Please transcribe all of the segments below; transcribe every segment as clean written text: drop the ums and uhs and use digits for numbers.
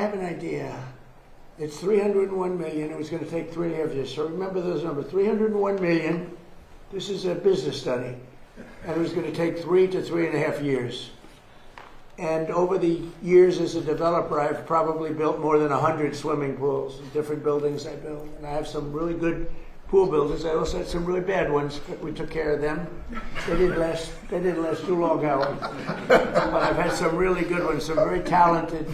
have an idea. It's 301 million. It was going to take 3.5 years. So remember those numbers. 301 million. This is a business study. And it was going to take 3 to 3.5 years. And over the years as a developer, I've probably built more than 100 swimming pools, different buildings I built. And I have some really good pool builders. I also had some really bad ones, but we took care of them. They didn't last too long, Howard. But I've had some really good ones, some very talented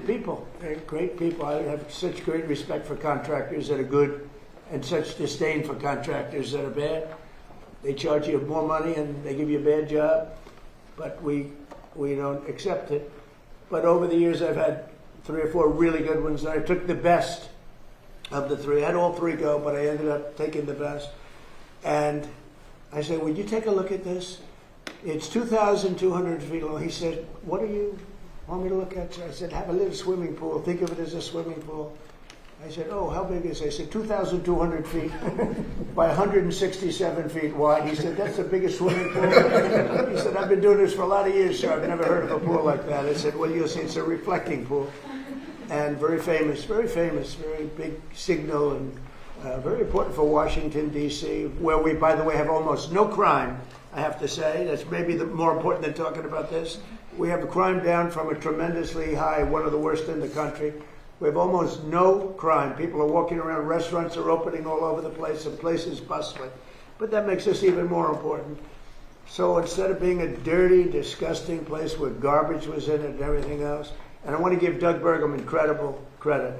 people. They're great people. I have such great respect for contractors that are good and such disdain for contractors that are bad. They charge you more money and they give you a bad job, but we don't accept it. But over the years, I've had 3 or 4 really good ones, and I took the best of the 3. I had all 3 go, but I ended up taking the best. And I said, would you take a look at this? It's 2,200 feet long. He said, what do you want me to look at? I said, have a little swimming pool. Think of it as a swimming pool. I said, oh, how big is it? I said, 2,200 feet by 167 feet wide. He said, that's the biggest swimming pool. He said, I've been doing this for a lot of years, sir. I've never heard of a pool like that. I said, well, you'll see, it's a reflecting pool. And very famous, very big signal, and very important for Washington, D.C., where we, by the way, have almost no crime, I have to say. That's maybe more important than talking about this. We have the crime down from a tremendously high, one of the worst in the country. We have almost no crime. People are walking around, restaurants are opening all over the place, the place is bustling. But that makes us even more important. So instead of being a dirty, disgusting place where garbage was in it and everything else, and I want to give Doug Burgum incredible credit,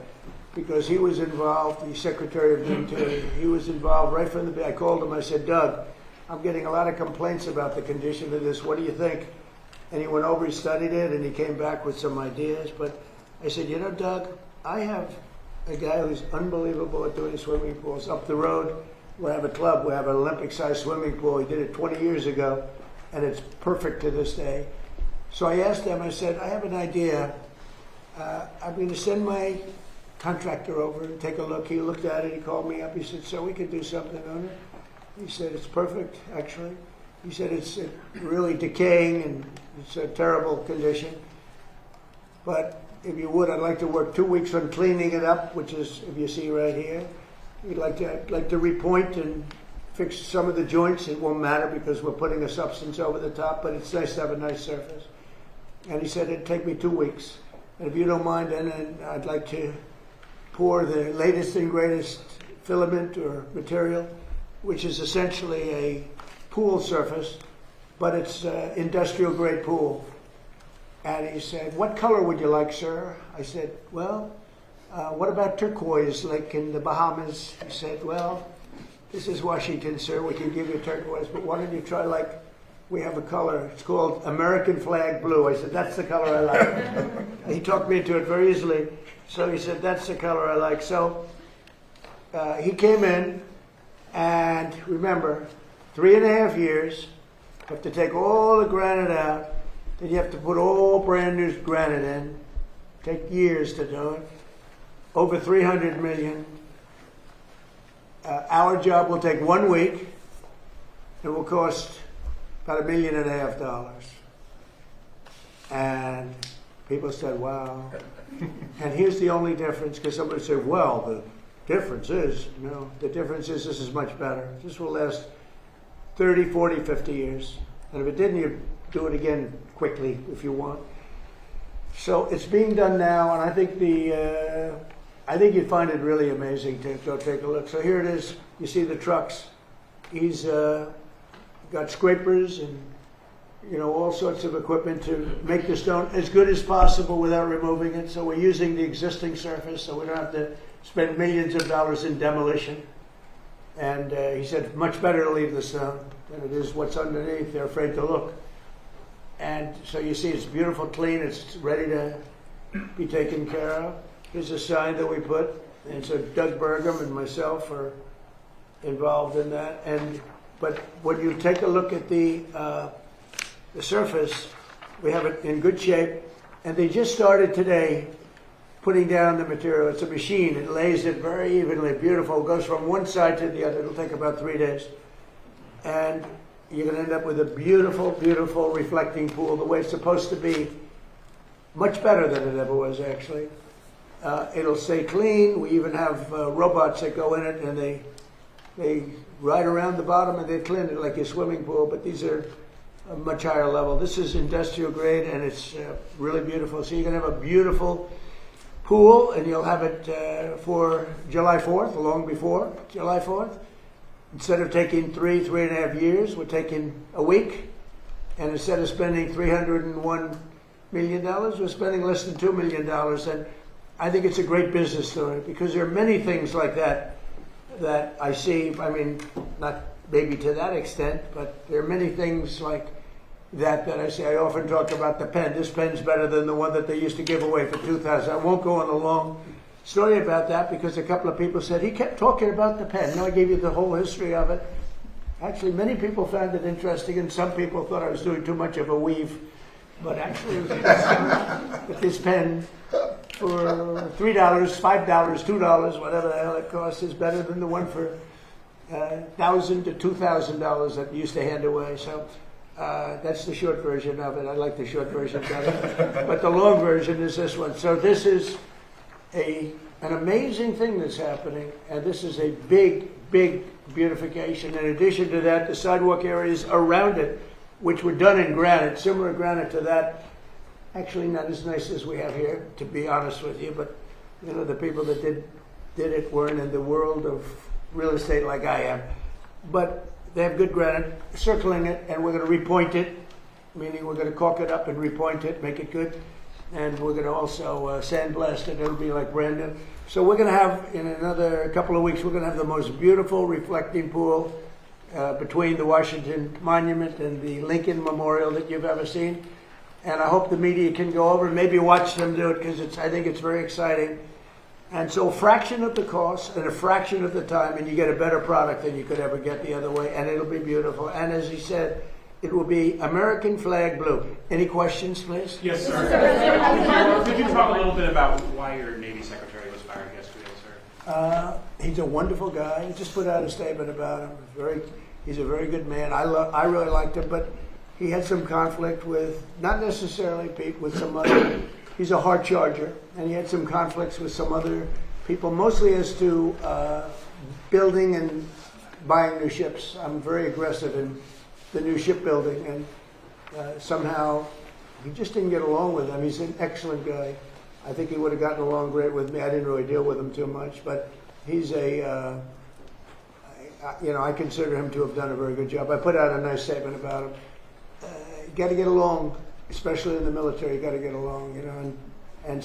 because he was involved, the Secretary of the Interior, he was involved right from the beginning. I called him, I said, Doug, I'm getting a lot of complaints about the condition of this. What do you think? And he went over, he studied it, and he came back with some ideas. But I said, you know, Doug, I have a guy who's unbelievable at doing swimming pools. Up the road, we have a club. We have an Olympic-sized swimming pool. He did it 20 years ago, and it's perfect to this day. So I asked him, I said, I have an idea. I'm going to send my contractor over and take a look. He looked at it. He called me up. He said, so we could do something on it. He said, it's perfect, actually. He said, it's really decaying, and it's a terrible condition. But if you would, I'd like to work 2 weeks on cleaning it up, which is, if you see right here. I'd like to repoint and fix some of the joints. It won't matter because we're putting a substance over the top, but it's nice to have a nice surface. And he said, it'd take me 2 weeks. And if you don't mind, then I'd like to pour the latest and greatest filament or material, which is essentially a pool surface, but it's industrial grade pool. And he said, what color would you like, sir? I said, well, what about turquoise, like in the Bahamas? He said, well, this is Washington, sir. We can give you turquoise, but why don't you try, like, we have a color. It's called American flag blue. I said, that's the color I like. He talked me into it very easily. So he said, that's the color I like. So he came in, and remember, 3.5 years. You have to take all the granite out. Then you have to put all brand new granite in. Take years to do it. Over 300 million. Our job will take 1 week. It will cost about $1.5 million. And people said, wow. And here's the only difference, because somebody said, well, the difference is, no, the difference is this is much better. This will last 30, 40, 50 years. And if it didn't, you do it again quickly if you want. So it's being done now, and I think you'd find it really amazing to go take a look. So here it is. You see the trucks. He's got scrapers and all sorts of equipment to make the stone as good as possible without removing it. So we're using the existing surface, so we don't have to spend millions of dollars in demolition. And he said, much better to leave the stone than it is what's underneath. They're afraid to look. And so you see it's beautiful, clean, it's ready to be taken care of. Here's a sign that we put. And so Doug Burgum and myself are involved in that. But when you take a look at the surface, we have it in good shape. And they just started today putting down the material. It's a machine. It lays it very evenly, beautiful. It goes from one side to the other. It'll take about 3 days. And you're going to end up with a beautiful, beautiful reflecting pool the way it's supposed to be. much better than it ever was, actually. It'll stay clean. We even have robots that go in it, and they ride around the bottom and they clean it like a swimming pool, but these are a much higher level. This is industrial grade, and it's really beautiful. So you can have a beautiful pool, and you'll have it for July 4th, long before July 4th. Instead of taking 3.5 years, we're taking a week. And instead of spending $301 million, we're spending less than $2 million. And I think it's a great business story, because there are many things like that that I see. I mean, not maybe to that extent, but there are many things like that I see. I often talk about the pen. This pen's better than the one that they used to give away for $2,000. I won't go on a long story about that, because a couple of people said, he kept talking about the pen. No, I gave you the whole history of it. Actually, many people found it interesting, and some people thought I was doing too much of a weave. But actually, it was that this pen for $3, $5, $2, whatever the hell it costs, is better than the one for $1,000 to $2,000 that you used to hand away. So that's the short version of it. I like the short version better. But the long version is this one. So this is an amazing thing that's happening, and this is a big, big beautification. In addition to that, the sidewalk areas around it, which were done in granite, similar granite to that, actually not as nice as we have here, to be honest with you, but you know, the people that did it weren't in the world of real estate like I am. But they have good granite, circling it, and we're going to repoint it, meaning we're going to caulk it up and repoint it, make it good. And we're going to also sandblast it. It'll be like brand new. So we're going to have, in another couple of weeks, we're going to have the most beautiful reflecting pool between the Washington Monument and the Lincoln Memorial that you've ever seen. And I hope the media can go over and maybe watch them do it, because I think it's very exciting. And so a fraction of the cost and a fraction of the time, and you get a better product than you could ever get the other way, and it'll be beautiful. And as he said, it will be American flag blue. Any questions, please? Yes, sir. Could you talk a little bit about why your Navy Secretary was fired yesterday, sir? He's a wonderful guy. He just put out a statement about him. He's a very good man. I really liked him, but he had some conflict with, not necessarily Pete, with some other. He's a hard charger, and he had some conflicts with some other people, mostly as to building and buying new ships. I'm very aggressive in the new shipbuilding, and somehow he just didn't get along with him. He's an excellent guy. I think he would have gotten along great with me. I didn't really deal with him too much, but he's I consider him to have done a very good job. I put out a nice statement about him. You got to get along, especially in the military. You got to get along, and